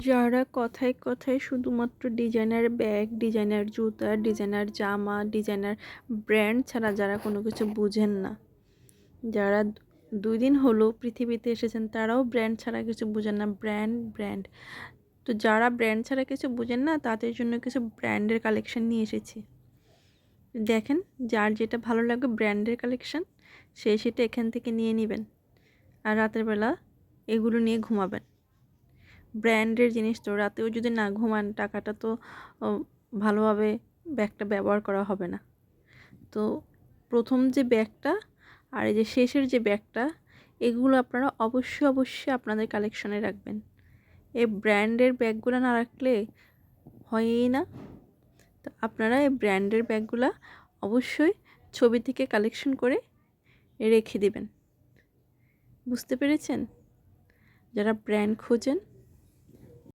যারা কথায় কথায় শুধুমাত্র ডিজাইনার ব্যাগ, ডিজাইনার জুতা, ডিজাইনার জামা, ডিজাইনার ব্র্যান্ড ছাড়া যারা কোনো কিছু বুঝেন না, যারা 2 দিন হলো পৃথিবীতে এসেছেন তারাও ব্র্যান্ড ছাড়া কিছু বুঝেন না। Brand, brand. তো যারা ব্র্যান্ড ছাড়া কিছু বুঝেন না তাদের জন্য কিছু ব্র্যান্ডের কালেকশন নিয়ে এসেছি। দেখেন, যার যেটা ভালো লাগবে ব্র্যান্ডের কালেকশন সে সেটা এখান থেকে নিয়ে নেবেন, আর রাতের বেলা এগুলো নিয়ে ঘুমাবেন। ব্র্যান্ডের জিনিস তো রাতেও যদি না ঘুমান টাকাটা তো ভালোভাবে ব্যাগটা ব্যবহার করা হবে না। তো প্রথম যে ব্যাগটা আর এই যে শেষের যে ব্যাগটা, এগুলো আপনারা অবশ্যই অবশ্যই আপনাদের কালেকশনে রাখবেন। এই ব্র্যান্ডের ব্যাগগুলো না রাখলে হয়ই না। তো আপনারা এই ব্র্যান্ডের ব্যাগগুলো অবশ্যই ছবি থেকে কালেকশন করে রেখে দিবেন। বুঝতে পেরেছেন? যারা ব্র্যান্ড খোঁজেন